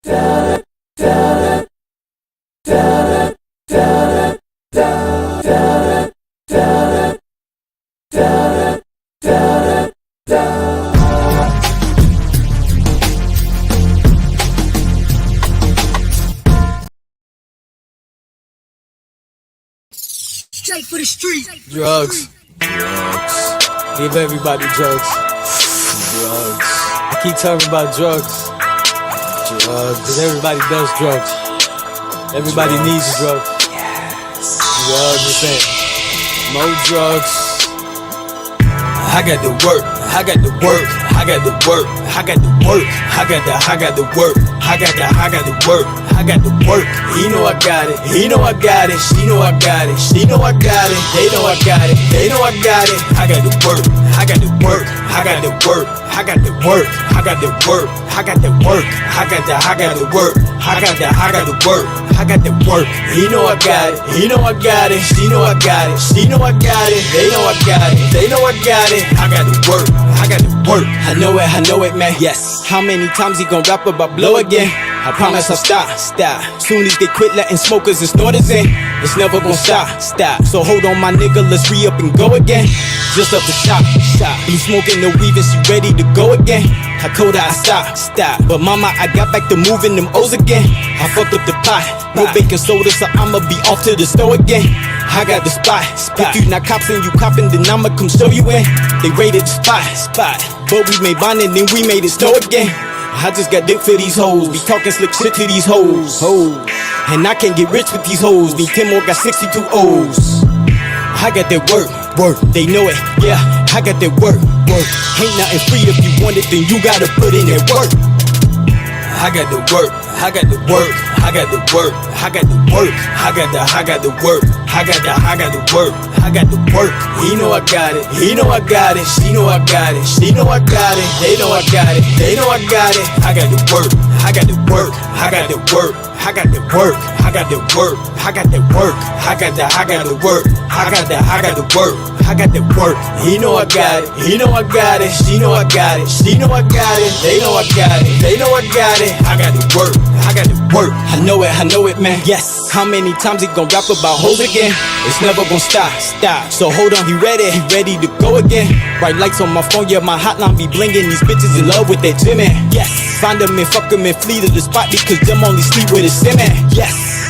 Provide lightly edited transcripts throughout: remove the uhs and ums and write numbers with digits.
Straight for the street. Drugs. Give everybody drugs. I keep talking about drugs. Cause everybody does drugs. Everybody needs drugs. You understand? More drugs. I got the work. I got the work. I got the work. I got the work. I got the work. I got the work. I got the work. He know I got it. He know I got it. She know I got it. She know I got it. They know I got it. They know I got it. I got the work. I got the work. I got the work. I got the work. I got the work. I got the work. I got the work. I got the work. I got the work. He know I got it. He know I got it. She know I got it. She know I got it. They know I got it. They know I got it. I got the work. I got the work. I know it, man. Yes. How many times he gon' rap about blow again? I promise I'll stop. Soon as they quit letting smokers and snorters in, it's never gon' stop. So hold on, my nigga, let's re-up and go again. Just up the shop. You smoking the weave and she ready to go again. I told her I stop. But mama, I got back to moving them O's again. I fucked up the pot. No baking soda, so I'ma be off to the store again. I got the spot. If you not copping, you copping, then I'ma come show you in. They raided the spot. But we made bond and then we made it snow again. I just got dick for these hoes. Be talking slick shit to these hoes. And I can't get rich with these hoes. These 10 more got 62 O's. I got that work. They know it. Yeah, I got that work. Ain't nothing free. If you want it, then you gotta put in that work. I got the work. I got the work. I got the work. I got the work. I got the work. I got the work. I got the work. He know I got it. He know I got it. She know I got it. She know I got it. They know I got it. They know I got it. I got the work. I got the work. I got the work. I got the work. I got the work. I got the work. I got the work. I got the work. I got the work. He know I got it. He know I got it. She know I got it. She know I got it. They know I got it. They know I got it. I got the work. I got the work. I know it, man. Yes. How many times he gon' rap about hoes again? It's never gon' stop. So hold on, he ready to go again. Bright lights on my phone, yeah, my hotline be blingin'. These bitches in love with that Jimmy. Yes. Find them and fuck them and flee to the spot because them only sleep with a simmer. Yes.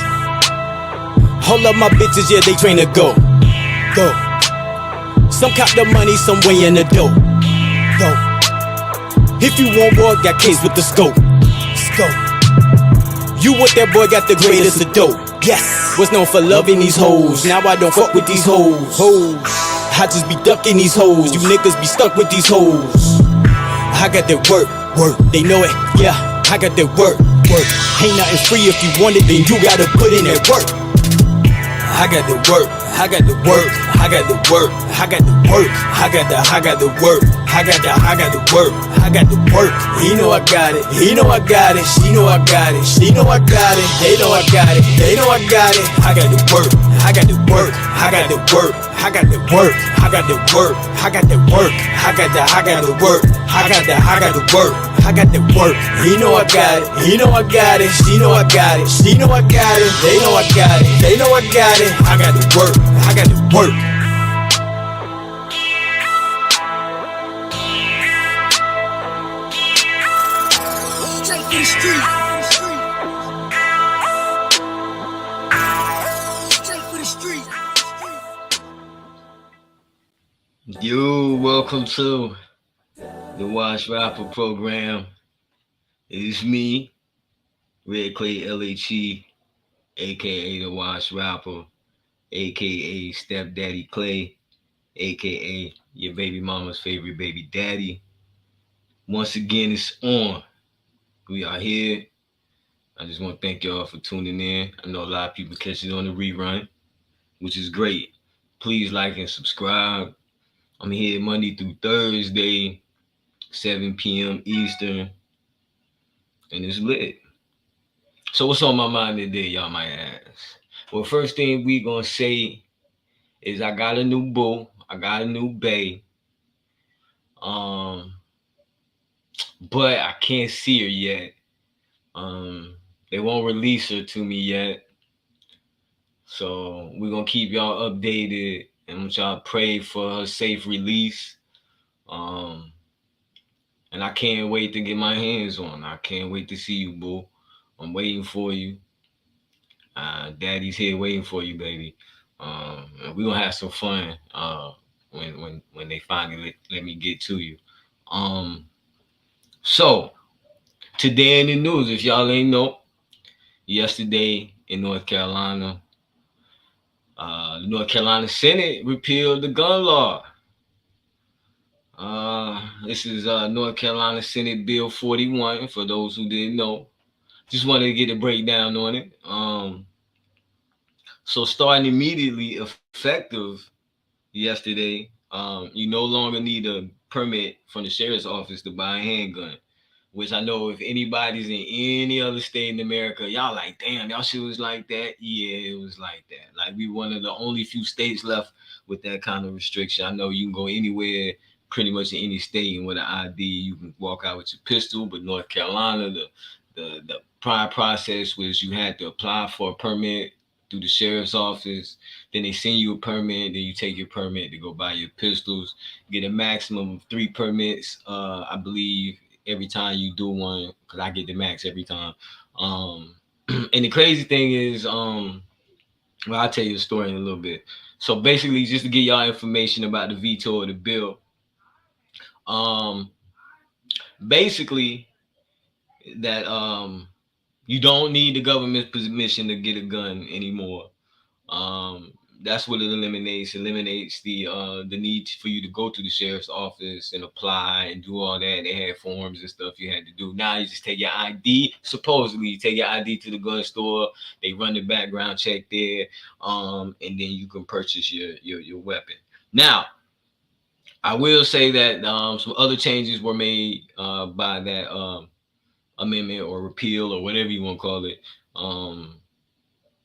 Hold up, my bitches, yeah, they train to go. Some cop the money, some way in the dough. If you want war, got kids with the scope. You with that boy got the greatest of dope. Yes. Was known for loving these hoes. Now I don't fuck with these hoes. I just be ducking these hoes. You niggas be stuck with these hoes. I got that work. They know it. Yeah, I got that work. Ain't nothing free. If you want it, then you gotta put in that work. I got the work. I got the work. I got the work. I got the work. I got the work. I got the work. I got the work. He know I got it. He know I got it. She know I got it. She know I got it. They know I got it. They know I got it. I got the work. I got the work. I got the work. I got the work. I got the work. I got the work. I got the work. I got the work. I got the work. He know I got it. He know I got it. She know I got it. She know I got it. They know I got it. They know I got it. I got the work. I got the work. Straight for the street. Straight for the street. Yo, welcome to the Wash Rapper program. It's me, Red Clay LHE, aka the Wash Rapper, aka Stepdaddy Clay, aka your baby mama's favorite baby daddy. Once again, it's on. We are here. I just want to thank y'all for tuning in. I know a lot of people catch it on the rerun, which is great. Please like and subscribe. I'm here Monday through Thursday, 7 p.m. Eastern, and it's lit. So what's on my mind today, y'all might ask? Well, first thing we gonna say is I got a new boo. I got a new bae. But I can't see her yet They won't release her to me yet. So we're gonna keep y'all updated and want y'all pray for her safe release. Um, and I can't wait to get my hands on. I can't wait to see you, boo. I'm waiting for you. Daddy's here waiting for you, baby. And we're gonna have some fun when they finally let me get to you. Um, so today in the news, if y'all ain't know, yesterday in North Carolina, the North Carolina Senate repealed the gun law. This is North Carolina Senate Bill 41. For those who didn't know, just wanted to get a breakdown on it. So starting immediately effective yesterday, you no longer need a permit from the sheriff's office to buy a handgun. Which I know if anybody's in any other state in America, y'all like, damn, y'all shit was like that. Yeah, it was like that. Like we one of the only few states left with that kind of restriction. I know you can go anywhere, pretty much in any state, and with an ID, you can walk out with your pistol. But North Carolina, the prior process was you had to apply for a permit through the sheriff's office. Then they send you a permit. Then you take your permit to go buy your pistols. Get a maximum of 3 permits, I believe, every time you do one, because I get the max every time. And the crazy thing is, well, I'll tell you a story in a little bit. So basically, just to get y'all information about the veto of the bill, basically that you don't need the government's permission to get a gun anymore. That's what it eliminates. Eliminates the need for you to go to the sheriff's office and apply and do all that. They had forms and stuff you had to do. Now you just take your ID. Supposedly, you take your ID to the gun store. They run the background check there, and then you can purchase your weapon. Now, I will say that some other changes were made by that amendment or repeal or whatever you want to call it.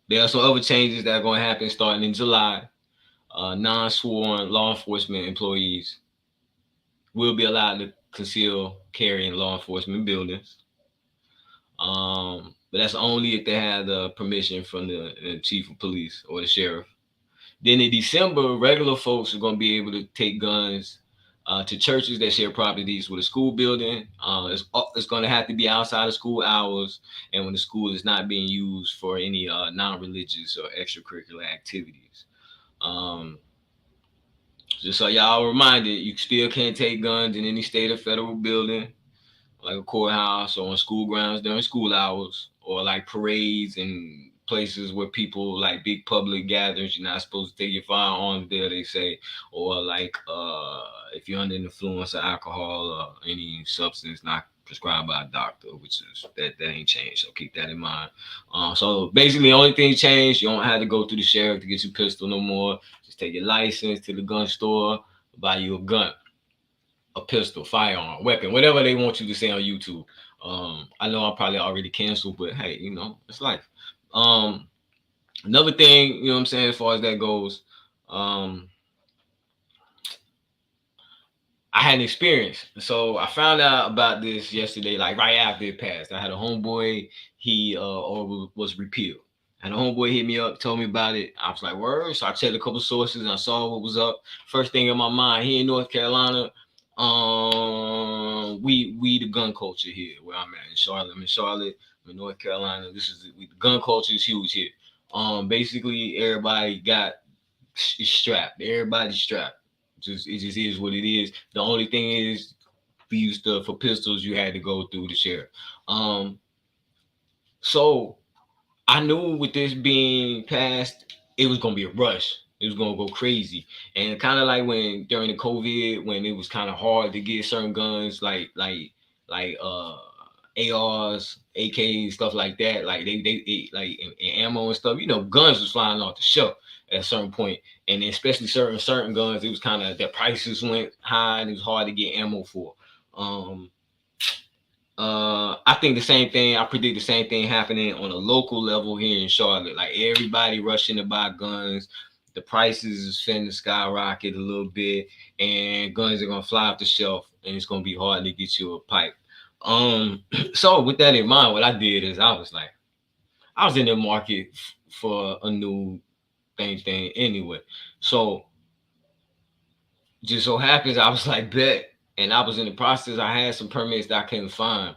There are some other changes that are going to happen starting in July. Non-sworn law enforcement employees will be allowed to conceal carry in law enforcement buildings. But that's only if they have the permission from the chief of police or the sheriff. Then in December, regular folks are going to be able to take guns to churches that share properties with a school building. It's going to have to be outside of school hours and when the school is not being used for any non-religious or extracurricular activities. Just so y'all reminded, you still can't take guns in any state or federal building, like a courthouse or on school grounds during school hours, or like parades and places where people like big public gatherings. You're not supposed to take your firearms there, they say, or like if you're under the influence of alcohol or any substance not prescribed by a doctor, which is that ain't changed. So keep that in mind. So basically, the only thing changed, you don't have to go through the sheriff to get your pistol no more. Just take your license to the gun store, buy you a gun, a pistol, firearm, weapon, whatever they want you to say on YouTube. I know I'm probably already canceled, but hey, you know, it's life. Another thing, you know what I'm saying, as far as that goes, I had an experience. So I found out about this yesterday, like right after it passed. I had a homeboy, he was repealed. And a homeboy hit me up, told me about it. I was like, word. So I checked a couple sources and I saw what was up. First thing in my mind, here in North Carolina, we the gun culture here where I'm at in Charlotte. I'm in Charlotte, I'm in North Carolina. The gun culture is huge here. Basically everybody is strapped. Everybody's strapped. It just is what it is. The only thing is, for pistols, you had to go through the sheriff. So I knew with this being passed, it was gonna be a rush. It was gonna go crazy, and kind of like when during the COVID, when it was kind of hard to get certain guns, like ARs, AKs, stuff like that. Like they like and ammo and stuff. You know, guns was flying off the shelf at a certain point, and especially certain guns, it was kind of the prices went high and it was hard to get ammo for. I think the same thing. I predict the same thing happening on a local level here in Charlotte. Like everybody rushing to buy guns. The prices is finna skyrocket a little bit, and guns are gonna fly off the shelf, and it's gonna be hard to get you a pipe. So with that in mind, what I did is I was in the market for a new thing anyway. So just so happens I was like bet, and I was in the process. I had some permits that I couldn't find,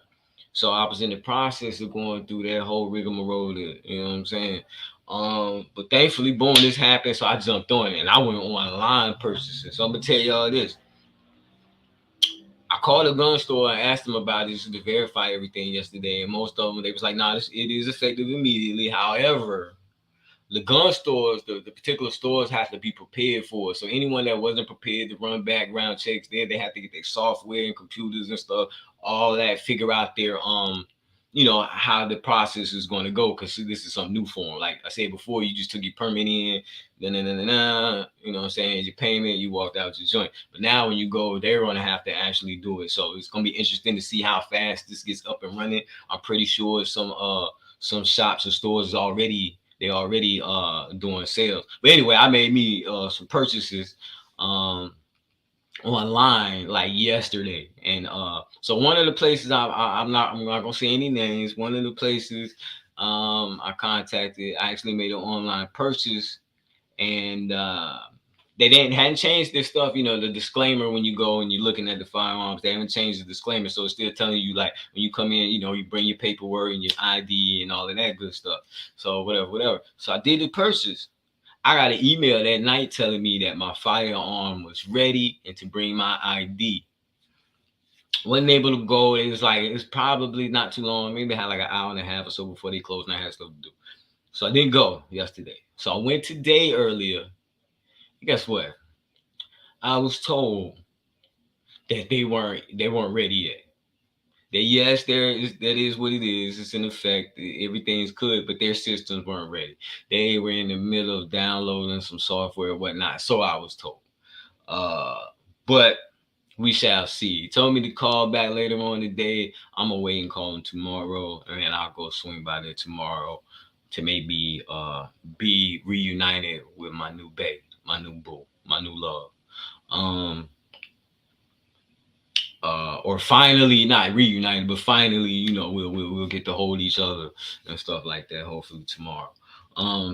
so I was in the process of going through that whole rigmarole. You know what I'm saying? But thankfully, boom, this happened, so I jumped on it and I went online purchasing. So I'm gonna tell y'all this. I called a gun store and asked them about it to verify everything yesterday, and most of them they was like, "Nah, it is effective immediately." However, the gun stores, the particular stores have to be prepared for it. So anyone that wasn't prepared to run background checks, they have to get their software and computers and stuff, all that, figure out their how the process is going to go, because this is something new for them. Like I said before, you just took your permit in, you know what I'm saying, your payment, you walked out your joint. But now when you go, they're going to have to actually do it. So it's going to be interesting to see how fast this gets up and running. I'm pretty sure some shops or stores already doing sales. But anyway, I made me some purchases online like yesterday, and so one of the places I'm not gonna say any names. One of the places I contacted, I actually made an online purchase, and they hadn't changed their stuff. You know, the disclaimer when you go and you're looking at the firearms, they haven't changed the disclaimer, so it's still telling you like when you come in, you know, you bring your paperwork and your ID and all of that good stuff. So whatever. So I did the purchase. I got an email that night telling me that my firearm was ready and to bring my ID. Wasn't able to go. It was probably not too long. Maybe I had like an hour and a half or so before they closed, and I had stuff to do. So I didn't go yesterday. So I went today earlier. Guess what? I was told that they weren't ready yet. That yes, that is what it is. It's in effect. Everything's good, but their systems weren't ready. They were in the middle of downloading some software and whatnot. So I was told. But we shall see. He told me to call back later on today. I'm gonna wait and call him tomorrow, and then I'll go swing by there tomorrow to maybe be reunited with my new babe, my new boo, my new love. Or finally not reunited, but finally, you know, we'll get to hold each other and stuff like that. Hopefully tomorrow.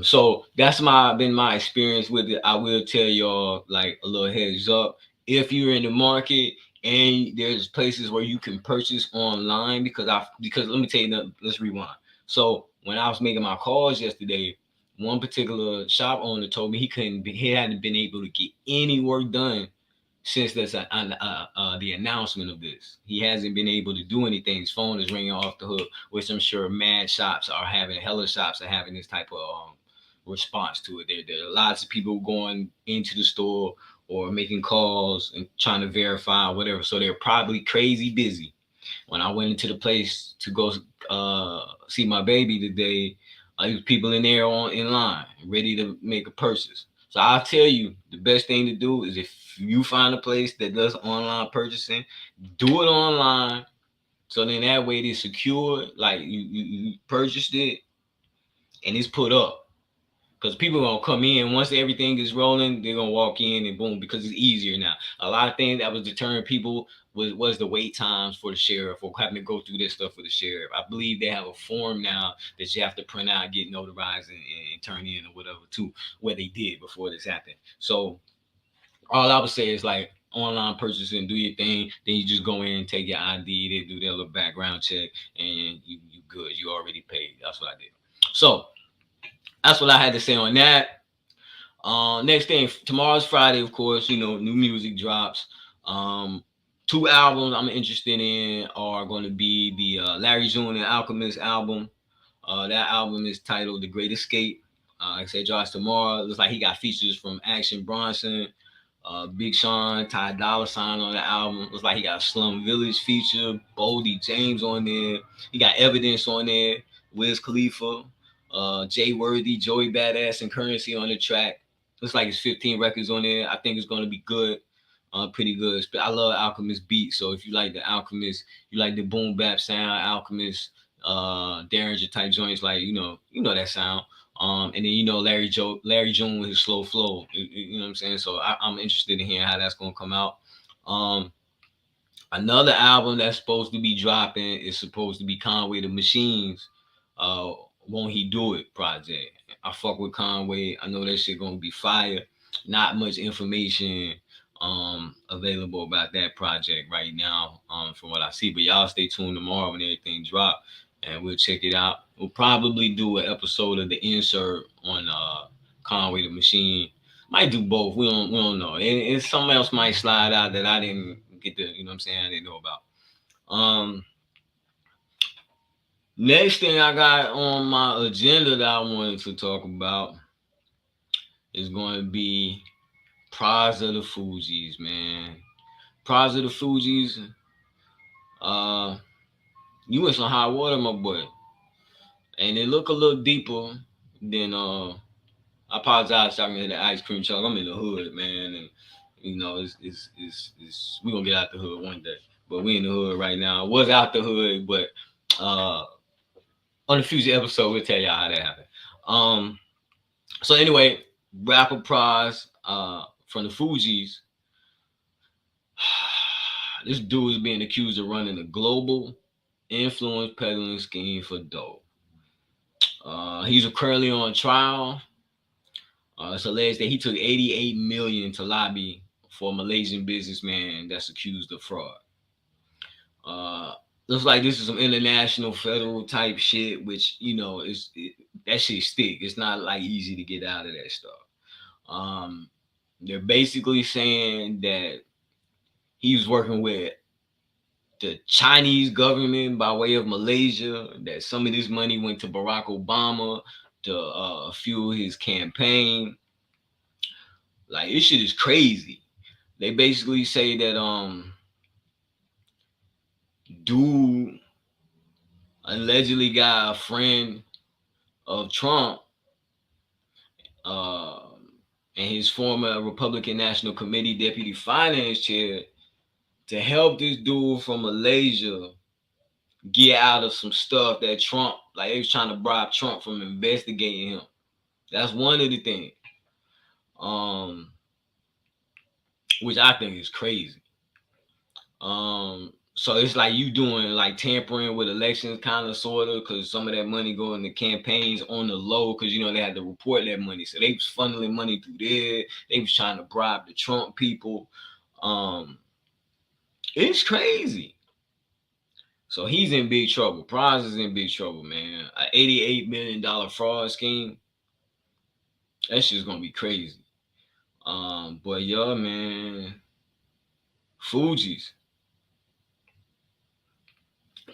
So that's been my experience with it. I will tell y'all like a little heads up. If you're in the market and there's places where you can purchase online, because let me tell you, let's rewind. So when I was making my calls yesterday, one particular shop owner told me he hadn't been able to get any work done since the announcement of this. He hasn't been able to do anything. His phone is ringing off the hook, which I'm sure hella shops are having this type of response to it. There are lots of people going into the store or making calls and trying to verify whatever. So they're probably crazy busy. When I went into the place to go see my baby today, there was people in there in line, ready to make a purchase. So I'll tell you, the best thing to do is if you find a place that does online purchasing, do it online. So then that way it is secure. Like you purchased it and it's put up. Because people are going to come in. Once everything is rolling, they're going to walk in and boom, because it's easier now. A lot of things that was deterring people was the wait times for the sheriff, or having to go through this stuff for the sheriff. I believe they have a form now that you have to print out, get notarized, and turn in or whatever to what they did before this happened. So all I would say is like online purchasing, do your thing. Then you just go in, take your ID, they do their little background check, and you good. You already paid. That's what I did. So that's what I had to say on that. Next thing, tomorrow's Friday, of course. You know, new music drops. 2 albums I'm interested in are going to be the Larry June and Alchemist album. That album is titled The Great Escape. Like I said, drops tomorrow. Looks like he got features from Action Bronson, Big Sean, Ty Dolla $ign on the album. Looks like he got Slum Village feature, Boldy James on there. He got Evidence on there, Wiz Khalifa, Jay Worthy, Joey Badass, and Currency on the track. Looks like it's 15 records on there. I think it's going to be good. Pretty good. I love Alchemist beats. So if you like the Alchemist, you like the boom bap sound, Alchemist, Derringer type joints, like you know that sound. And then you know Larry June with his slow flow. You know what I'm saying? So I'm interested in hearing how that's gonna come out. Another album that's supposed to be dropping is supposed to be Conway the Machines. Won't He Do It project. I fuck with Conway. I know that shit gonna be fire. Not much information available about that project right now from what I see. But y'all stay tuned tomorrow when everything drop and we'll check it out. We'll probably do an episode of the insert on Conway the Machine. Might do both. We don't know. And something else might slide out that I didn't get the, you know what I'm saying, I didn't know about. Next thing I got on my agenda that I wanted to talk about is going to be Prize of the Fugees, man. Prize of the Fugees, you in some hot water, my boy. And it look a little deeper than I apologize talking to the ice cream truck. I'm in the hood, man, and you know it's we gonna get out the hood one day. But we in the hood right now. Was out the hood, but on the future episode we'll tell y'all how that happened. So anyway, rapper Prize from the Fugees. This dude is being accused of running a global influence peddling scheme for dope. He's currently on trial. It's alleged that he took $88 million to lobby for a Malaysian businessman that's accused of fraud. Looks like this is some international federal type shit, which you know that shit stick. It's not like easy to get out of that stuff. They're basically saying that he was working with the Chinese government by way of Malaysia, that some of this money went to Barack Obama to fuel his campaign. Like, this shit is crazy. They basically say that dude allegedly got a friend of Trump and his former Republican National Committee deputy finance chair to help this dude from Malaysia get out of some stuff that Trump, like they was trying to bribe Trump from investigating him. That's one of the things. Which I think is crazy. So it's like you doing like tampering with elections, kind of, sort of, because some of that money going to campaigns on the low, because you know they had to report that money. So they was funneling money through there. They was trying to bribe the Trump people. It's crazy. So he's in big trouble. Prize is in big trouble, man. An $88 million fraud scheme. That shit's gonna be crazy. But yeah, man. Fugees.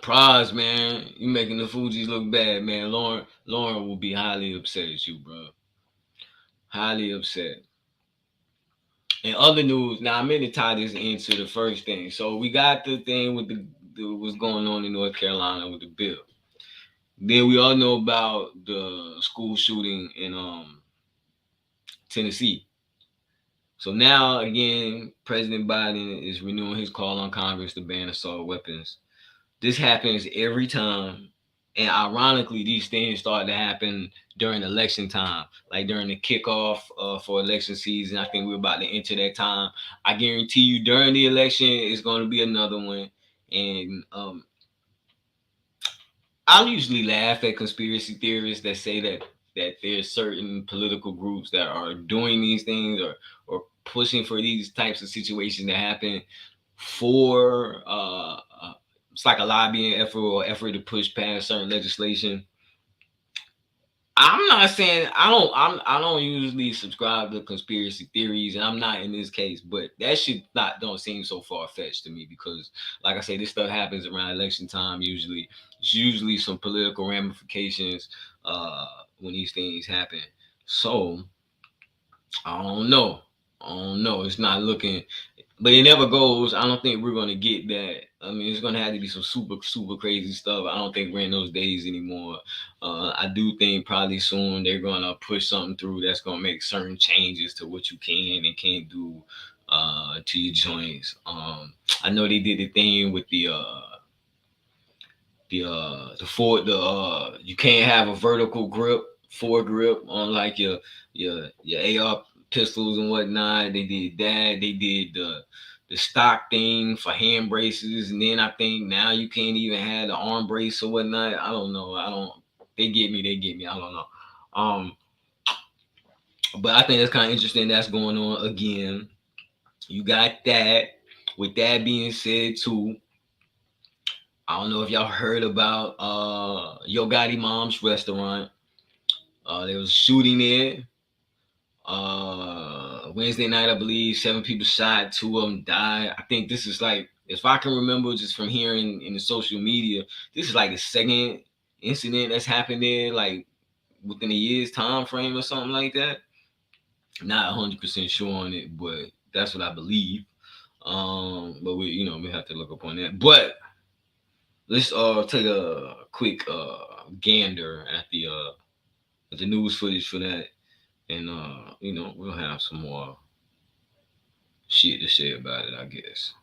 Prize, man. You making the Fugees look bad, man. Lauren will be highly upset at you, bro. Highly upset. In other news, now I'm going to tie this into the first thing. So we got the thing with what's going on in North Carolina with the bill. Then we all know about the school shooting in Tennessee. So now, again, President Biden is renewing his call on Congress to ban assault weapons. This happens every time. And ironically, these things start to happen during election time, like during the kickoff for election season. I think we're about to enter that time. I guarantee you during the election, it's going to be another one. And I'll usually laugh at conspiracy theorists that say that there's certain political groups that are doing these things or pushing for these types of situations to happen for it's like a lobbying effort or effort to push past certain legislation. I'm not saying I don't usually subscribe to conspiracy theories, and I'm not in this case, but that shit don't seem so far-fetched to me, because like I say, this stuff happens around election time usually. It's usually some political ramifications when these things happen. So I don't know. It's not looking, but it never goes. I don't think we're going to get that. I mean, it's going to have to be some super, super crazy stuff. I don't think we're in those days anymore. I do think probably soon they're going to push something through that's going to make certain changes to what you can and can't do to your joints. I know they did the thing with the you can't have a vertical grip, foregrip on like your AR pistols and whatnot. They did that. They did the stock thing for hand braces, and then I think now you can't even have the arm brace or whatnot. I don't know. I don't. They get me. They get me. I don't know. But I think that's kind of interesting. That's going on again. You got that. With that being said, too, I don't know if y'all heard about Yo Gotti Mom's restaurant. There was a shooting there. Wednesday night, I believe, 7 people shot, 2 of them died. I think this is like, if I can remember just from hearing in the social media, this is like the second incident that's happened there, like within a year's time frame or something like that. Not 100% sure on it, but that's what I believe. But we have to look up on that. But let's take a quick gander at the news footage for that, and we'll have some more shit to say about it, I guess.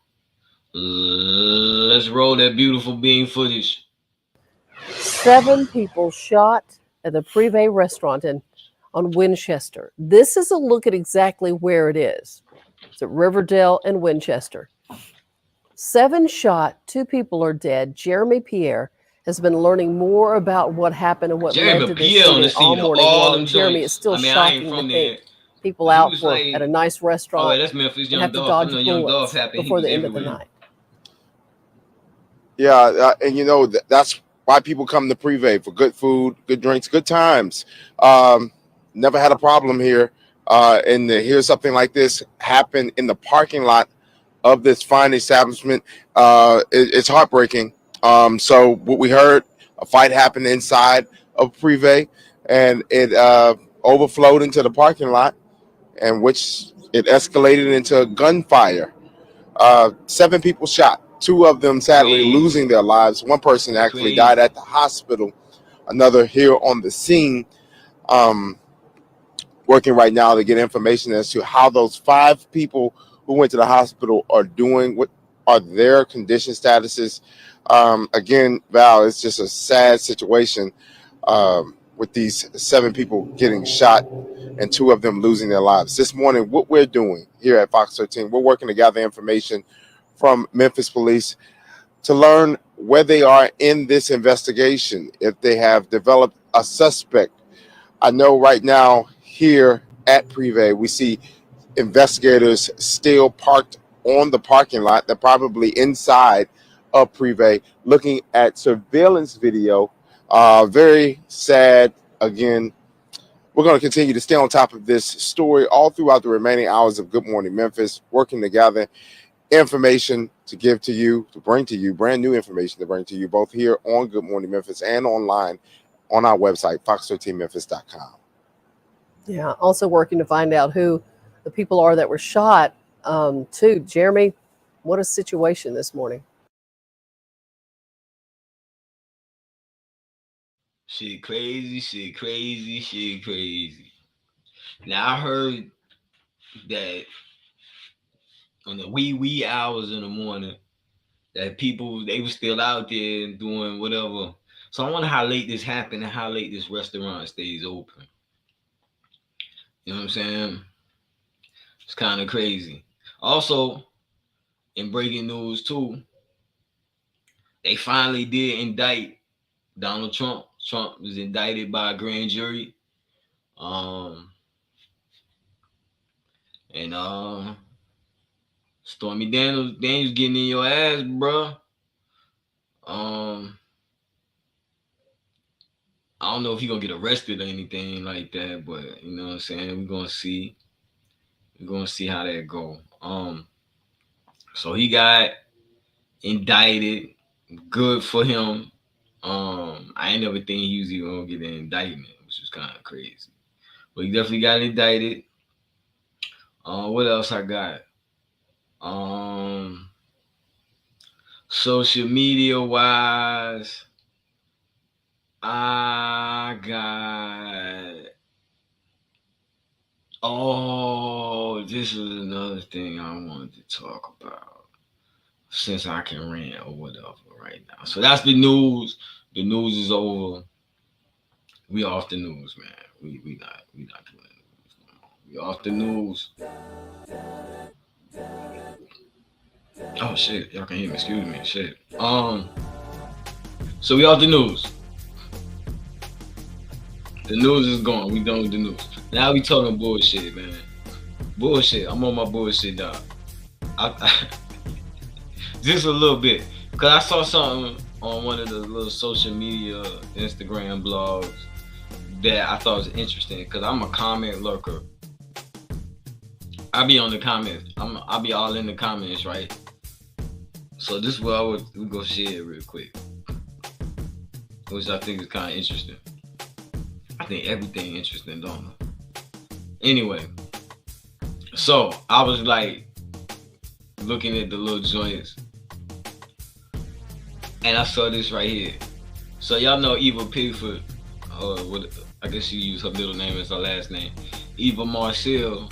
Let's roll that beautiful bean footage. 7 people shot at the Privé restaurant on Winchester. This is a look at exactly where it is. It's at Riverdale and Winchester. 7 shot, 2 people are dead. Jeremy Pierre has been learning more about what happened and what led to this shooting all morning. While Jeremy is still shocking to think people out at a nice restaurant that's Memphis, and have to dodge bullets before the end of the night. Yeah, and that's why people come to Privé, for good food, good drinks, good times. Never had a problem here. And to hear something like this happen in the parking lot of this fine establishment, it's heartbreaking. So what we heard, a fight happened inside of Privé, and it overflowed into the parking lot, and which it escalated into gunfire. 7 people shot. 2 of them sadly losing their lives. 1 person actually died at the hospital. Another here on the scene, working right now to get information as to how those 5 people who went to the hospital are doing, what are their condition statuses. Again, Val, it's just a sad situation with these 7 people getting shot and 2 of them losing their lives. This morning, what we're doing here at Fox 13, we're working to gather information from Memphis police to learn where they are in this investigation, if they have developed a suspect. I know right now here at Privé, we see investigators still parked on the parking lot. They're probably inside of Privé looking at surveillance video. Very sad. Again, we're going to continue to stay on top of this story all throughout the remaining hours of Good Morning Memphis, working to gather information to give to you, to bring to you, brand new information to bring to you, both here on Good Morning Memphis and online on our website, fox13memphis.com. Yeah, also working to find out who the people are that were shot, too. Jeremy, what a situation this morning. Shit crazy. Now I heard that on the wee hours in the morning that people, they were still out there doing whatever. So I wonder how late this happened and how late this restaurant stays open. You know what I'm saying? It's kind of crazy. Also, in breaking news too, they finally did indict Donald Trump. Trump was indicted by a grand jury. And Stormy Daniels getting in your ass, bro. I don't know if he's gonna get arrested or anything like that, but you know what I'm saying? We're gonna see. We're gonna see how that go. So he got indicted. Good for him. I ain't never think he was even gonna get an indictment, which was kind of crazy. But he definitely got indicted. What else I got? Social media wise, I got. Oh, this was another thing I wanted to talk about, since I can rant or whatever right now. So that's the news. The news is over. We off the news, man. We not doing the news no more. We off the news. Oh shit, y'all can hear me. Excuse me. Shit. So we off the news. The news is gone. We done with the news. Now we talking bullshit, man. Bullshit. I'm on my bullshit, dog. Just a little bit, cause I saw something on one of the little social media Instagram blogs that I thought was interesting. Cause I'm a comment lurker. I be on the comments. I'll be all in the comments, right? So this is what we go share real quick, which I think is kind of interesting. I think everything interesting, don't I? Anyway, so I was like looking at the little joints, and I saw this right here. So y'all know Eva Pigford, I guess she used her middle name as her last name. Eva Marcille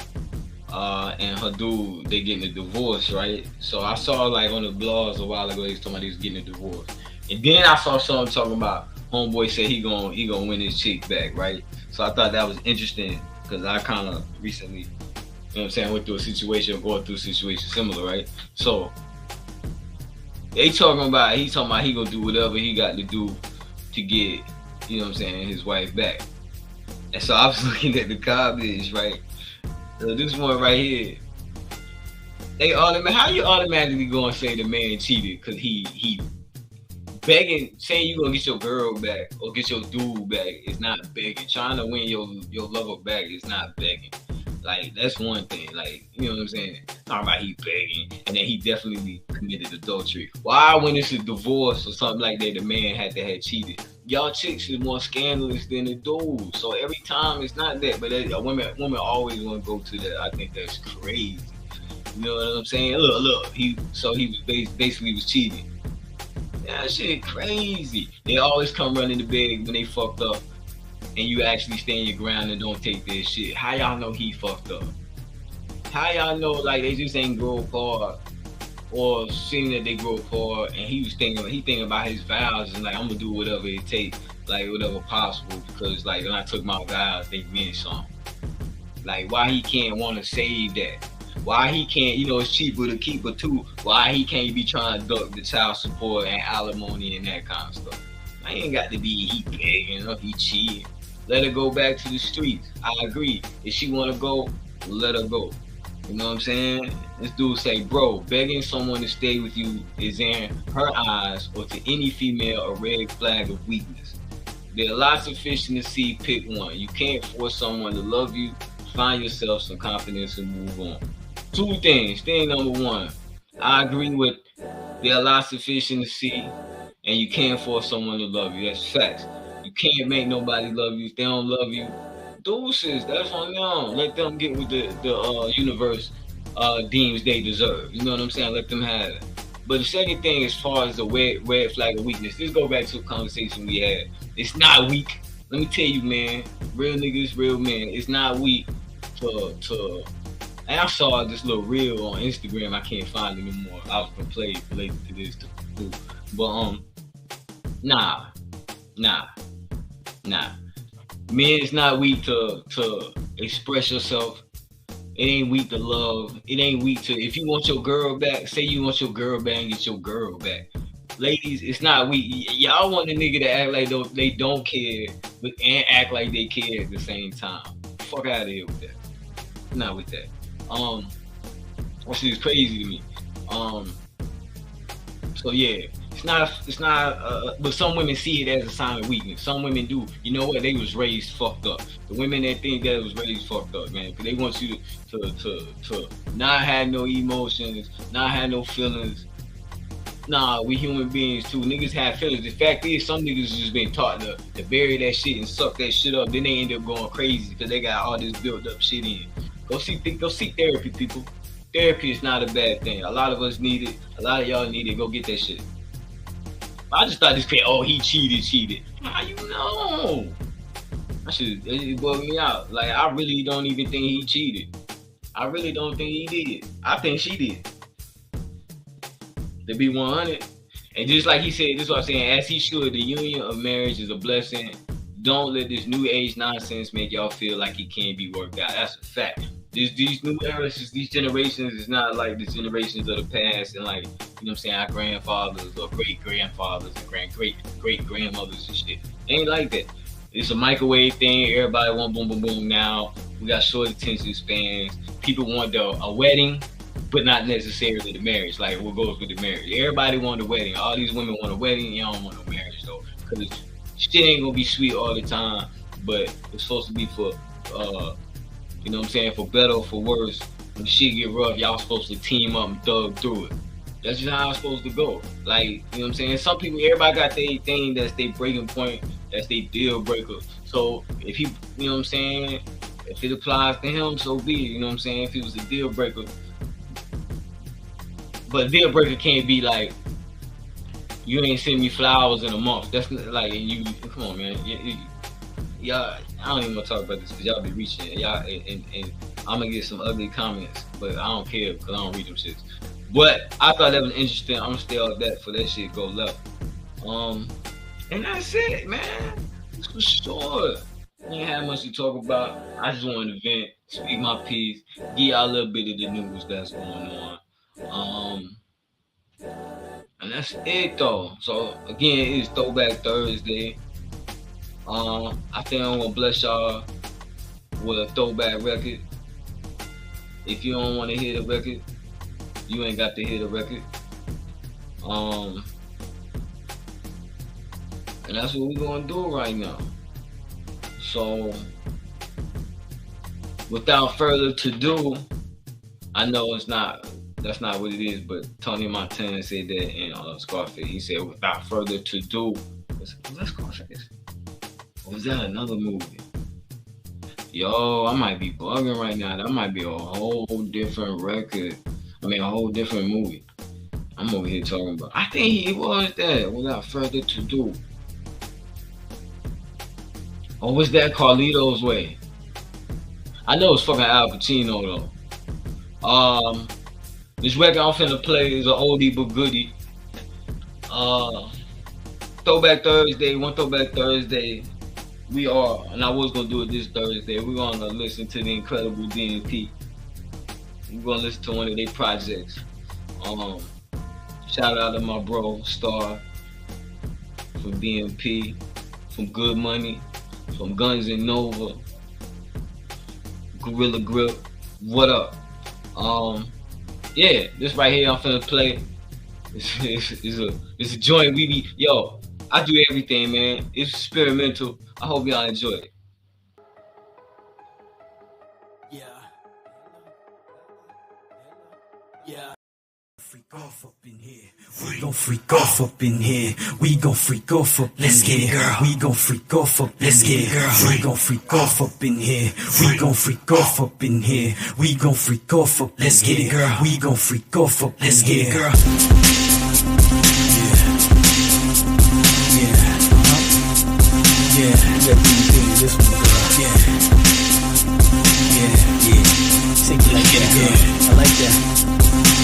and her dude, they getting a divorce, right? So I saw like on the blogs a while ago, they was talking about he was getting a divorce. And then I saw something talking about homeboy said he gonna win his chick back, right? So I thought that was interesting because I kind of recently, you know what I'm saying, went through a situation, going through a situation similar, right? So he talking about he gonna do whatever he got to do to get, you know what I'm saying, his wife back. And so I was looking at the comments, right? So this one right here, how you automatically gonna say the man cheated because he begging, saying you gonna get your girl back or get your dude back is not begging. Trying to win your lover back is not begging. Like, that's one thing. Like, you know what I'm saying? Talking about he begging, and then he definitely committed adultery. Why, when it's a divorce or something like that, the man had to have cheated? Y'all chicks is more scandalous than the dudes. So every time it's not that, but women always want to go to that. I think that's crazy. You know what I'm saying? Look. He was basically was cheating. That shit crazy. They always come running to bed when they fucked up, and you actually stand your ground and don't take their shit. How y'all know he fucked up? How y'all know like they just ain't grow apart, or seeing that they grow apart, and he thinking about his vows and like, I'm gonna do whatever it takes, like whatever possible, because like when I took my vows, they meant something. Like, why he can't want to save that? Why he can't, you know, it's cheaper to keep her too. Why he can't be trying to duck the child support and alimony and that kind of stuff? I ain't got to be he begging or he cheating. Let her go back to the streets. I agree. If she want to go, let her go. You know what I'm saying? This dude say, bro, begging someone to stay with you is in her eyes or to any female a red flag of weakness. There are lots of fish in the sea, pick one. You can't force someone to love you. Find yourself some confidence and move on. Two things. Thing number one, I agree with there are lots of fish in the sea and you can't force someone to love you. That's facts. You can't make nobody love you if they don't love you. Deuces, that's on them. Let them get what the universe deems they deserve. You know what I'm saying? Let them have it. But the second thing, as far as the red flag of weakness, this go back to a conversation we had. It's not weak. Let me tell you, man. Real niggas, real men. It's not weak to. And I saw this little reel on Instagram. I can't find it anymore. I was gonna play it related to this too. But nah. Men, it's not weak to express yourself. It ain't weak to love. It ain't weak to, if you want your girl back, say you want your girl back and get your girl back. Ladies, it's not weak. Y'all want the nigga to act like they don't care, but and act like they care at the same time. Fuck out of here with that. Not with that. That shit is crazy to me. So yeah. It's not, but some women see it as a sign of weakness. Some women do. You know what? They was raised fucked up. The women that think that was raised fucked up, man, because they want you to not have no emotions, not have no feelings. Nah, we human beings too. Niggas have feelings. The fact is, some niggas just been taught to bury that shit and suck that shit up. Then they end up going crazy because they got all this built up shit in. Go seek therapy, people. Therapy is not a bad thing. A lot of us need it. A lot of y'all need it. Go get that shit. I just thought this kid, he cheated. How you know? It bugged me out. Like, I really don't even think he cheated. I really don't think he did. I think she did. To be 100. And just like he said, this is what I'm saying, as he should, the union of marriage is a blessing. Don't let this new age nonsense make y'all feel like it can't be worked out. That's a fact. these new eras, these generations is not like the generations of the past, and like, you know what I'm saying, our grandfathers or great grandfathers and great grandmothers and shit. It ain't like that. It's a microwave thing. Everybody want boom boom boom now. We got short attention spans. People want a wedding, but not necessarily the marriage. Like what goes with the marriage. Everybody want a wedding. All these women want a wedding. You don't want no marriage though, because shit ain't gonna be sweet all the time. But it's supposed to be for, you know what I'm saying, for better or for worse. When shit get rough, y'all supposed to team up and thug through it. That's just how it's supposed to go. Like, you know what I'm saying? Some people, everybody got their thing that's their breaking point, that's their deal breaker. So if he, you know what I'm saying, if it applies to him, so be it. You know what I'm saying? If it was a deal breaker. But a deal breaker can't be like, you ain't send me flowers in a month. That's like, you, come on, man. Y'all, I don't even want to talk about this because y'all be reaching. Y'all, and I'm going to get some ugly comments, but I don't care because I don't read them shits. But I thought that was interesting. I'm going to stay off that for that shit go left. And that's it, man. That's for sure. I ain't had much to talk about. I just wanted to vent, speak my piece, give y'all a little bit of the news that's going on. And that's it though. So again, it's Throwback Thursday. I think I'm gonna bless y'all with a throwback record. If you don't want to hear the record, you ain't got to hear the record. And that's what we're gonna do right now. So without further to-do, I know that's not what it is, but Tony Montana said that in Scarface. He said, without further to-do. Was that Scarface? Or was that another movie? Yo, I might be bugging right now. That might be a whole different record. I mean, a whole different movie. I'm over here talking about. I think it was that, without further to-do. Or was that Carlito's Way? I know it's fucking Al Pacino though. This record I'm finna play is an oldie but goodie. Throwback Thursday, one Throwback Thursday. We are, and I was gonna do it this Thursday. We're gonna listen to the incredible DMP. We're gonna listen to one of their projects. Shout out to my bro Star from DMP, from Good Money, from Guns N' Nova, Gorilla Grip. What up? Yeah, this right here I'm finna play. It's a joint. I do everything, man. It's experimental. I hope y'all enjoy it. Yeah. Freak off up in here. We gon' freak off up in here. We gon' freak off up. Let's get it, girl. We gon' freak off up. Let's get it, girl. We gon' freak off up in here. We gon' freak off up in here. We gon' freak off up. Let's get it, girl. We gon' freak off up. Let's get it, girl. Yeah, let me do this one, girl. Yeah. Take it like that, girl. I like that.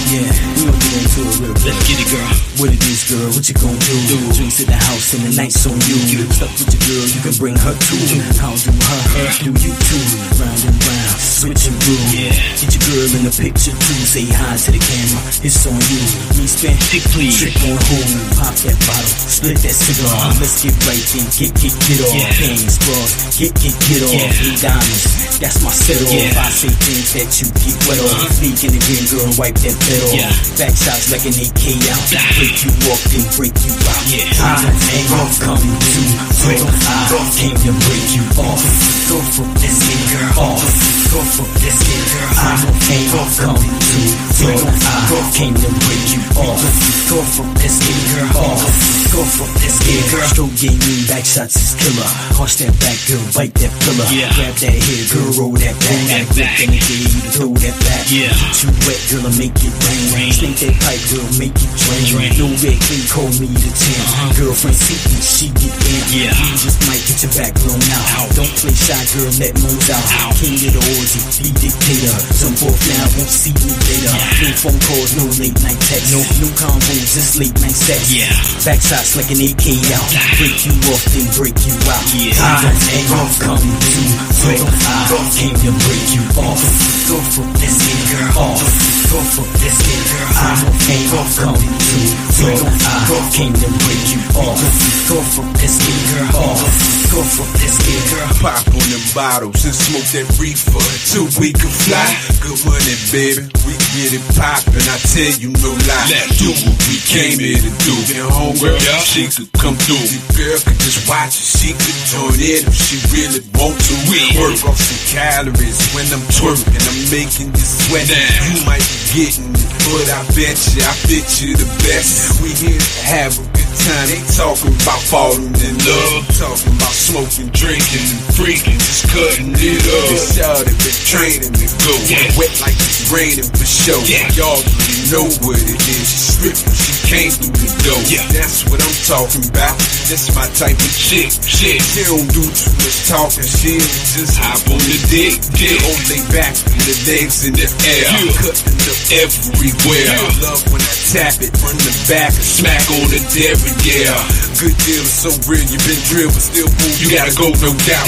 Yeah, we gon' get into it real quick. Let's get it, girl. What it is, girl, what you gon' do? Drinks at the house and the night's on you. Stuck with your girl, you can bring her too. I'll do her, do you too. Round and round, switch and brew. Yeah. Get your girl in the picture too. Say hi to the camera, it's on you. Me spin, pick please. Trick on who? Pop that bottle, split that cigar. Let's get right in, get off. Yeah. Pants, bras, get off. Yeah. Hey, diamonds, that's my set off. Yeah. I say things that you get wet off. Speaking again, girl, wipe that bed off. Yeah. Back shots like an AK out. Break you off, then break you out. Yeah. I ain't gonna come to break. I came to break you off. Go for this girl. Off. Go for this girl. I ain't gonna come to break. I came to break you off. Go for this girl. Off. Go for this girl. Stroke game, back shots is killer. Cross that back, girl, bite that pillar. Yeah. Grab that hair, girl, roll that back. Then again, you throw that back. Yeah. Get you wet, girl, and make it rain. Snake that pipe, girl, make it drain. No red clean, call me the 10. Girlfriend seeking, she get in. Yeah. You just might get your back blown out. Don't play shy, girl, let moves out. King of the orgy, be dictator. Jump off now, won't see me later. No phone calls, no late night texts. No combos, just late night sex. Yeah. Backshots like an AK out. Break you off, then break you out. Yeah. I ain't gonna come to break. I came to break you off. Go for this girl. Off. Go for this girl. I ain't gonna come to break. I came to break you off. Go for this girl. Off. Go for this girl. Pop on them bottles and smoke that reefer till we can fly. Good money, baby. We get it poppin'. I tell you no lie. Let's do what we came here to do. And homegirl, she could come through. The girl could just watch it. She could join in if she really want to. Work off some calories when I'm twerking. I'm making you sweat. You might be getting it, but I bet you the best. We here to have a good time. They talking about falling in love. Talking about smoking, drinking, and freaking. Just cutting it up. They shouted, been training to go. Wet like it's raining for sure. Y'all really know what it is. She stripping, she came through the door. That's what I'm talking about. That's my type of chick. She don't do too much talking. She just hop on the dick. Don't lay back with the legs in the air. Cutting up everywhere. Love when I tap it from the back and smack on the derriere. Good deal is so real, you been drilled but still cool. You gotta go, no doubt.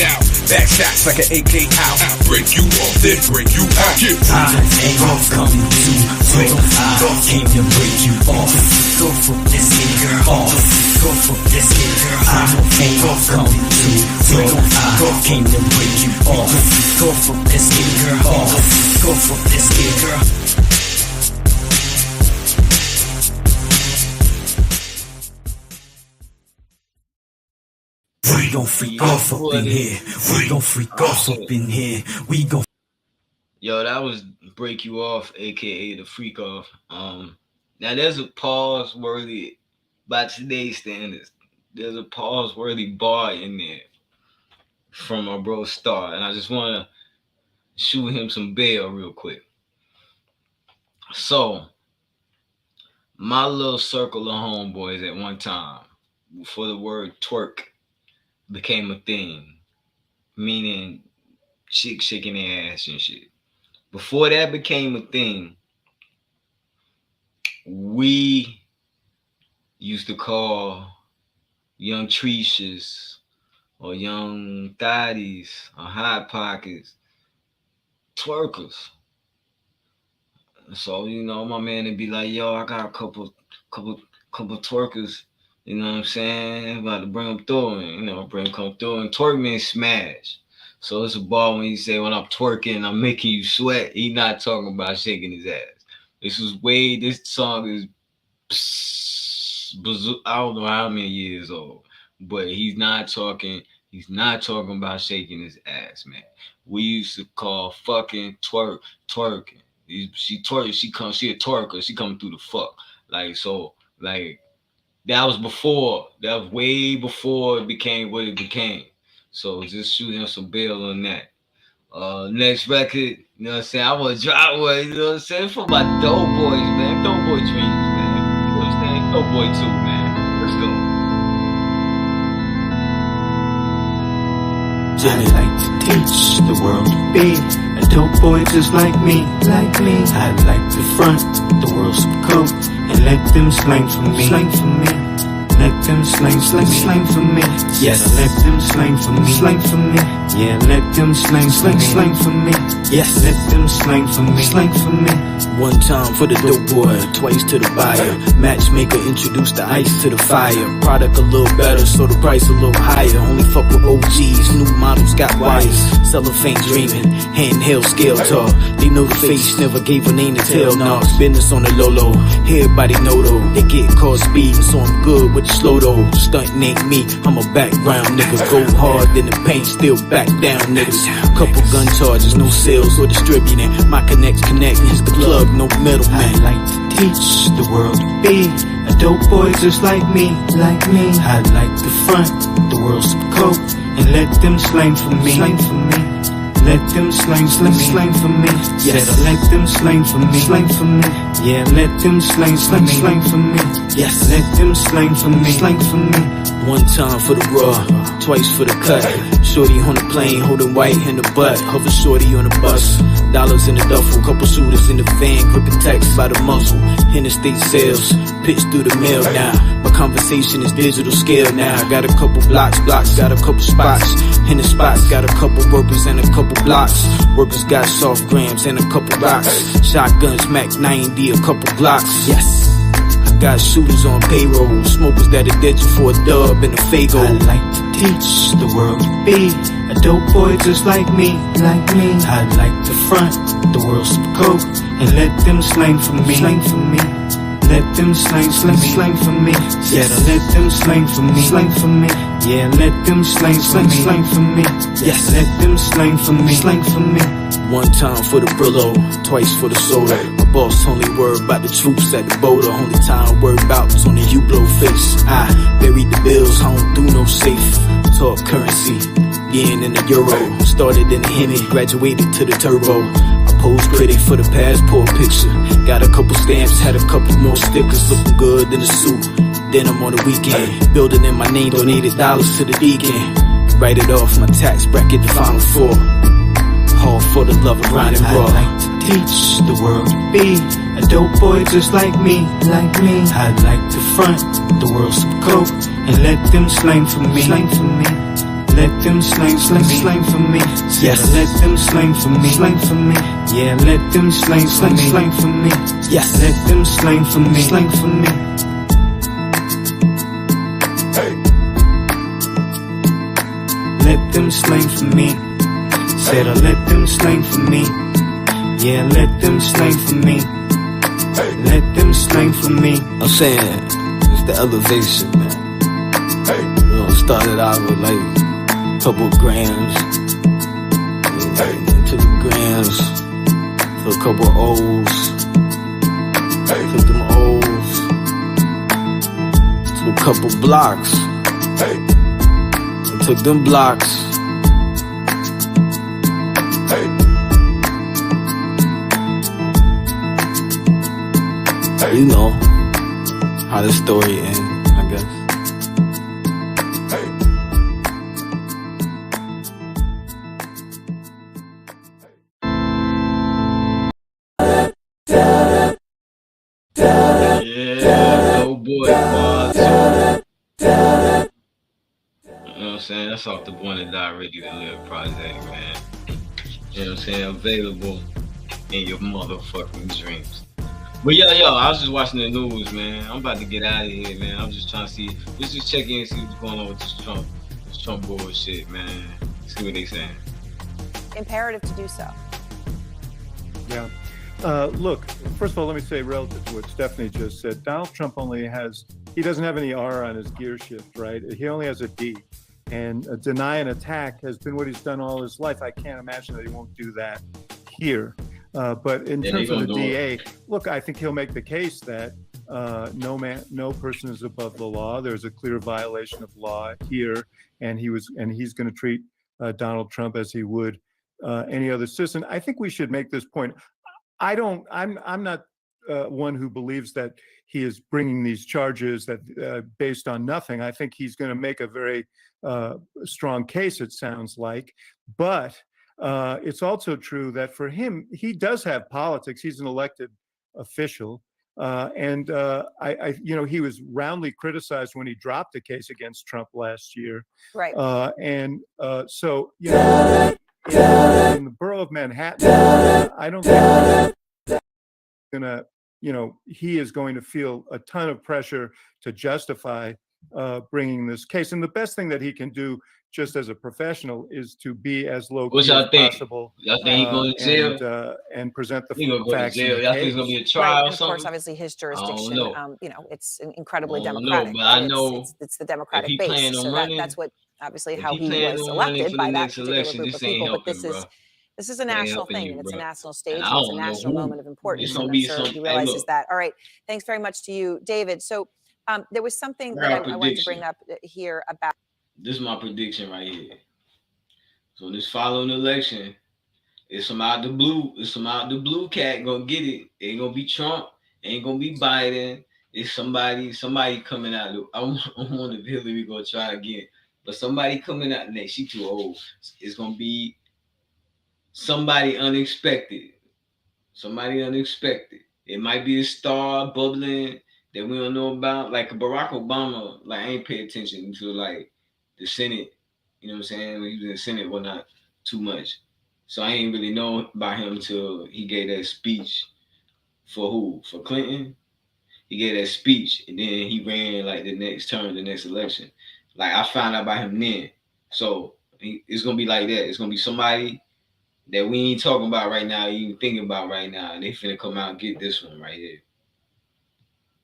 Back shots like an AK out. Break you off, then break you out. I ain't gonna come to break. I came to break you off. Go for this girl. Off. Go for this girl. I ain't gonna come to break. I came to break you off. Go for this girl. Off. Go for this girl. We gon' freak off up in here. We gon' freak off up in here. We gon' Yo, that was Break You Off, aka the Freak Off. Now there's a pause worthy by today's standards. There's a pause worthy bar in there from my bro Star, and I just want to shoot him some bail real quick. So, my little circle of homeboys at one time, before the word twerk became a thing, meaning chick shaking their ass and shit. Before that became a thing, we used to call young Trishas or young thotties or hot pockets twerkers. So, you know, my man would be like, yo, I got a couple twerkers, you know what I'm saying? I'm about to bring them through, and, you know, come through. And twerk means smash. So it's a bar when you say, when I'm twerking, I'm making you sweat. He not talking about shaking his ass. This song is, I don't know how many years old, but he's not talking about shaking his ass, man. We used to call fucking twerking. She twerk, she a twerker, she coming through the fuck. Like, so, like, that was way before it became what it became. So just shoot him some bail on that. Next record, you know what I'm saying? I want to drop one, you know what I'm saying? For my dope boys, man. Dope boy dreams, man. You know what I'm saying? Dope boy 2, man. Let's go. I like to teach the world to be a dope boy just like me. I like to front the world some coke and let them slang for me. Let them slang for me. Yes, let them slang for me. Yeah, let them slang for me. Yes, let them slang for me. One time for the dope boy, twice to the buyer. Matchmaker introduced the ice to the fire. Product a little better, so the price a little higher. Only fuck with OGs, new models got wires. Cellophane dreaming, handheld scale talk. They know the face, never gave a name to tell. Nah, business on the low. Everybody know though, they get caught speeding, so I'm good with the slow though. Stuntin' ain't me, I'm a background nigga. Go hard in the paint, still back down niggas. Couple gun charges, no sales or distributing. My connect is the plug, no middleman. I like to teach the world to be a dope boy just like me. I like to front the world some coke and let them slang for me. Let them slang for me. Yes, let them slang for me. Yeah, let them slang for me. Yes, let them slang for me. One time for the raw, twice for the cut. Shorty on the plane holding white in the butt. Hover shorty on the bus. Dollars in the duffel, couple shooters in the van, gripping text by the muzzle. Interstate sales, pitch through the mail now. My conversation is digital scale now. Got a couple blocks, got a couple spots. In the spots, got a couple workers and a couple blocks. Workers got soft grams and a couple rocks. Shotguns, Mac 90, a couple Glocks. Yes. Got shooters on payroll, smokers that'll dead you for a dub and a Fago. I like to teach the world to be a dope boy just like me, like me. I like to front the world some coke and let them slang for me, slang for me. Let them slang for me. Yeah, let them slang for me, slang for me. Yeah, let them slang for me. Yes, let them slang for me, slang for me. One time for the Brillo, twice for the soda. My boss only worried about the troops at the border. Only time worried about was on the U-blow face. I buried the bills, I don't do no safe. Talk currency, yen and the euro. Started in the Hemi, graduated to the turbo. Pose critic for the passport picture. Got a couple stamps, had a couple more stickers. Looking good in the suit. Denim on the weekend. Building in my name, donated dollars to the deacon. Write it off my tax bracket, the final four. All for the love of grinding raw. I like to teach the world to be a dope boy just like me, like me. I like to front the world some coke and let them slang for me, slang for me. Let them slang for me. Yes. Let them slang for me, slang for me. Yeah, let them slang for me. Yes. Let them slang for me, slang for me. Let them slang for me. Said I let them slang for me. Yeah, let them slang for me. Let them slang for me. I'm saying, it's the elevation, man. You know, started out with like couple grams, and took the grams to a couple O's, took them O's to a couple blocks, and took them blocks. You know how the story ends, I guess. That's off the Born to Die Ready to Live project, man. You know what I'm saying? Available in your motherfucking dreams. But yo, I was just watching the news, man. I'm about to get out of here, man. I'm just trying to see. Let's just check in and see what's going on with this Trump bullshit, man. See what they saying. Imperative to do so. Yeah. Look, first of all, let me say relative to what Stephanie just said, Donald Trump he doesn't have any R on his gear shift, right? He only has a D. And deny an attack has been what he's done all his life. I can't imagine that he won't do that here. But in terms of the DA, look, I think he'll make the case that no person is above the law. There's a clear violation of law here, and he's going to treat Donald Trump as he would any other citizen. I think we should make this point. I'm not one who believes that he is bringing these charges that based on nothing. I think he's going to make a very strong case, it sounds like. But it's also true that for him, he does have politics. He's an elected official. And he was roundly criticized when he dropped a case against Trump last year. Right. So, in the borough of Manhattan, I don't think he is going to feel a ton of pressure to justify bringing this case. And the best thing that he can do, just as a professional, is to be as low-key as possible. Y'all think he's going to jail? And present the Y'all facts. think he's going to be a trial right. or And of course, something? obviously, his jurisdiction, it's incredibly I don't democratic. know, but I know it's the democratic if he base. plan on So running- that's what obviously if how he he plan was on running elected for by the that next particular election, group of this ain't people. But helping, bro. this is a Ain't national helping thing, you, and it's a bro. national stage, And and I it's a don't know national who- moment of importance. It's And gonna I'm be sure some- he hey, realizes look. that. All right, thanks very much to you, David. So there was something that I wanted to bring up here about. This is my prediction right here. So this following election, it's some out the blue cat gonna get it. Ain't gonna be Trump, ain't gonna be Biden. It's somebody coming out. I wonder if Hillary gonna try again. But somebody coming out next, she too old. It's gonna be somebody unexpected. Somebody unexpected. It might be a star bubbling that we don't know about. Like Barack Obama, like I ain't pay attention to like the Senate. You know what I'm saying? When he was in the Senate, whatnot, too much. So I ain't really know about him until he gave that speech for who? For Clinton. He gave that speech, and then he ran like the next term, the next election. Like I found out about him then. So it's gonna be like that. It's gonna be somebody that we ain't talking about right now, even thinking about right now, and they finna come out and get this one right here.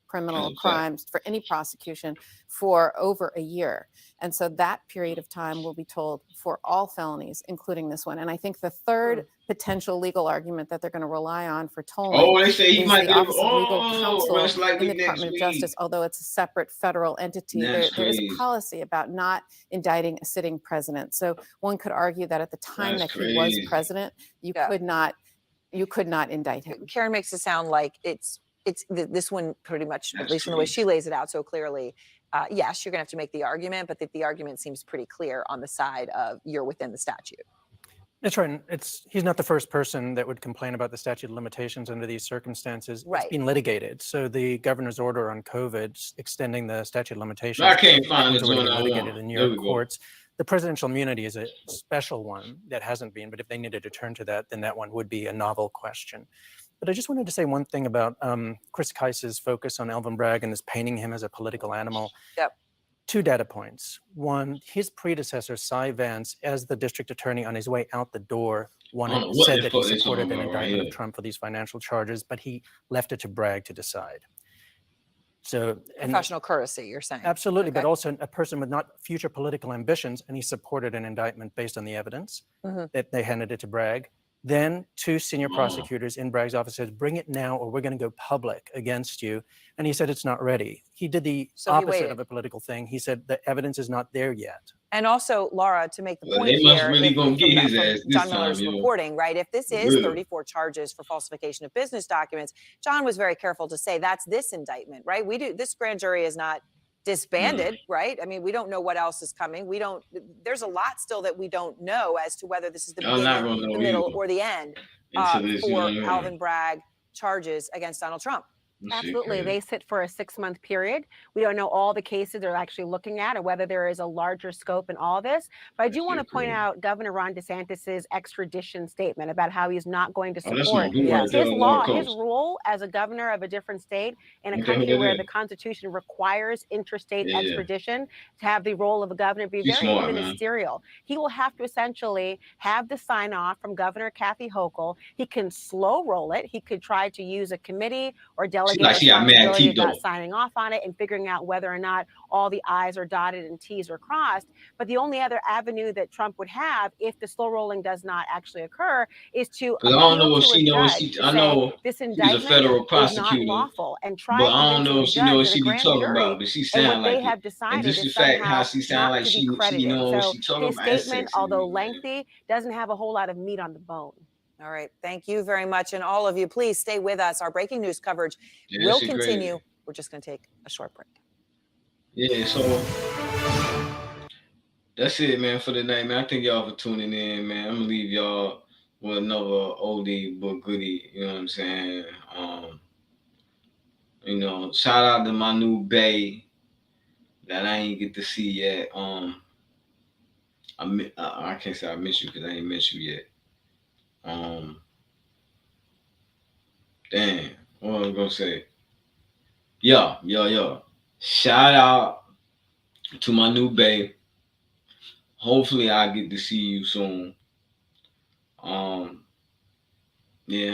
Criminal crimes for any prosecution for over a year. And so that period of time will be told for all felonies, including this one. And I think the third potential legal argument that they're going to rely on for tolling they say he is might the get Office of Legal Counsel in the next Department of week. Justice, although it's a separate federal entity. There is crazy. a policy about not indicting a sitting president. So one could argue that at the time That's that he was crazy. president, you could not indict him. Karen makes it sound like it's this one pretty much, at least in the way she lays it out so clearly. Yes, you're gonna have to make the argument, but the argument seems pretty clear on the side of you're within the statute. That's right. He's not the first person that would complain about the statute of limitations under these circumstances. Right. It's been litigated. So the governor's order on COVID extending the statute of limitations. I can't find was it. already litigated in New York There we go. courts. The presidential immunity is a special one that hasn't been, but if they needed to turn to that, then that one would be a novel question. But I just wanted to say one thing about Chris Kice's focus on Alvin Bragg and this painting him as a political animal. Yep. 2 data points. One, his predecessor, Cy Vance, as the district attorney on his way out the door, said that he supported an indictment of Trump for these financial charges, but he left it to Bragg to decide. So, Professional courtesy, you're saying? Absolutely, Okay. but also a person with not future political ambitions, and he supported an indictment based on the evidence that they handed it to Bragg. Then 2 senior prosecutors in Bragg's office said, bring it now or we're going to go public against you. And he said it's not ready. He did the opposite of a political thing. He said the evidence is not there yet. And also, Laura, to make the point they must here, really gonna get his ass this John time, Miller's you know. reporting, right? If this is Really. 34 charges for falsification of business documents, John was very careful to say that's this indictment, right? This grand jury is not disbanded, right? I mean, we don't know what else is coming. There's a lot still that we don't know as to whether this is the beginning, the middle, or the end for Alvin Bragg charges against Donald Trump. Absolutely. They sit for a 6-month period. We don't know all the cases they're actually looking at or whether there is a larger scope in all this. But I do want to point out Governor Ron DeSantis's extradition statement about how he's not going to support his role as a governor of a different state in a country where the Constitution requires interstate extradition to have the role of a governor be very ministerial. He will have to essentially have the sign off from Governor Kathy Hochul. He can slow roll it. He could try to use a committee or delegate responsibility about signing off on it and figuring out whether or not all the I's are dotted and T's are crossed. But the only other avenue that Trump would have if the slow rolling does not actually occur is to I don't know if she knows. I know this she's indictment a federal is prosecutor, not lawful and try but I don't know if she knows what she be talking jury, about. But she and sound what they like have it. decided And just the is fact somehow how she sound not like to she be credited. knows what So she talking his about. That's statement, sexy, although man. lengthy, doesn't have a whole lot of meat on the bone. All right. Thank you very much. And all of you, please stay with us. Our breaking news coverage Yeah, will this is great. continue. We're just going to take a short break. Yeah, so that's it, man, for the night, man. I thank y'all for tuning in, man. I'm gonna leave y'all with another oldie but goodie. You know what I'm saying? Shout out to my new bae that I ain't get to see yet. I can't say I miss you because I ain't miss you yet. Damn, what was I gonna say? Yo. Shout out to my new bae. Hopefully I get to see you soon. Yeah,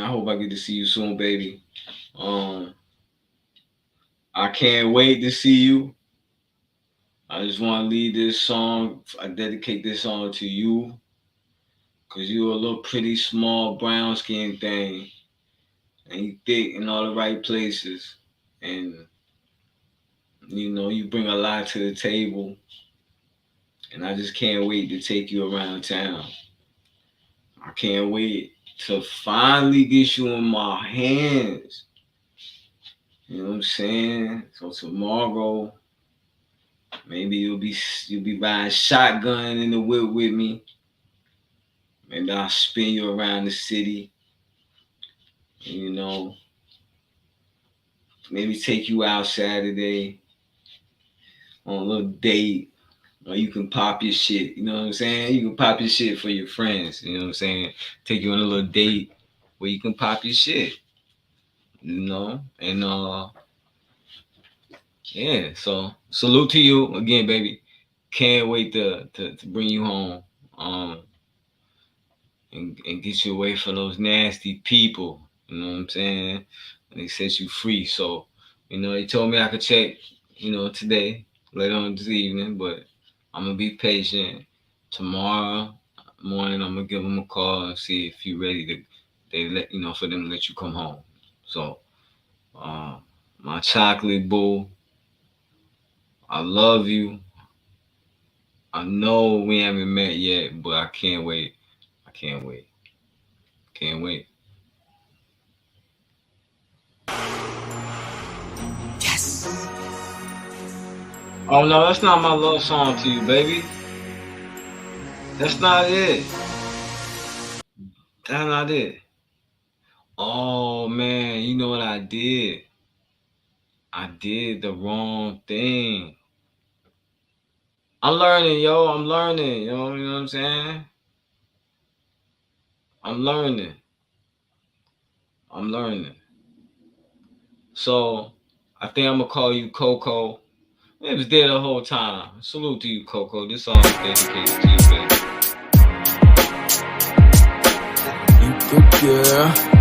I hope I get to see you soon, baby. I can't wait to see you. I just want to leave this song. I dedicate this song to you. Cause you're a little pretty small brown skin thing. And you thick in all the right places. And you bring a lot to the table. And I just can't wait to take you around town. I can't wait to finally get you in my hands. You know what I'm saying? So tomorrow, maybe you'll be riding shotgun in the whip with me. Maybe I'll spin you around the city. You know, maybe take you out Saturday on a little date. Or you can pop your shit. You know what I'm saying? You can pop your shit for your friends. You know what I'm saying? Take you on a little date where you can pop your shit. You know? And yeah, so salute to you again, baby. Can't wait to bring you home. And get you away from those nasty people. You know what I'm saying? And they set you free. So, you know, they told me I could check, you know, today, later on this evening, but I'm gonna be patient. Tomorrow morning, I'm gonna give them a call and see if you're ready to, for them to let you come home. So, my chocolate boo, I love you. I know we haven't met yet, but I can't wait. Can't wait. Yes. Oh no, that's not my love song to you, baby. That's not it. That's not it. Oh man, you know what I did? I did the wrong thing. I'm learning, yo. I'm learning. You know what I'm saying? I'm learning. So I think I'm gonna call you Coco. It was there the whole time. Salute to you, Coco. This song is dedicated to you, baby. You good girl.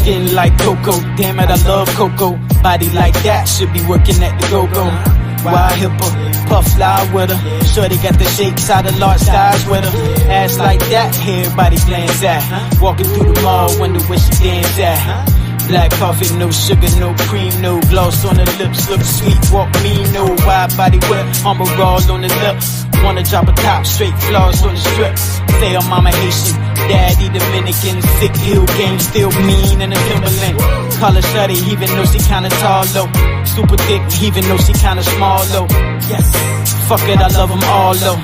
Skin like Coco, damn it, I love Coco. Body like that, should be working at the go-go. Wild hipper, puff fly with her. Shorty got the shapes out of large size with her. Ass like that, everybody glance at. Walking through the mall, wonder where she dance at. Black coffee, no sugar, no cream, no gloss on the lips. Look sweet, walk me, no wide body whip. Armor all on the lips. Wanna drop a top, straight flaws on the strip. Say her mama Haitian, daddy Dominican. Sick hill game, still mean in a Timberland. Call her shutty, even though she kinda tall, though. Super thick, even though she kinda small, though. Yes, fuck it, I love them all, though.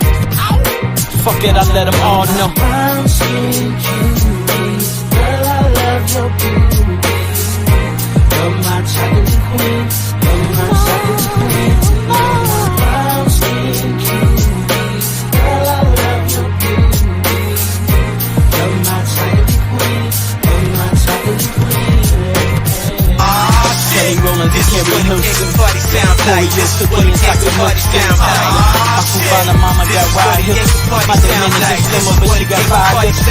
Fuck it, I let them all know. Brown skin cutie, girl, I love your beauty. You're my chocolate queen, you're my chocolate queen. Brown skin cutie, girl, I love your beauty. You're my chocolate queen, you're my chocolate queen. Kelly Rowland, this can't rehearse. Party sound like this, the Williams like the party sound like. My Cubana mama got wide hips. My Dominican slimmer, but she got 5 hips.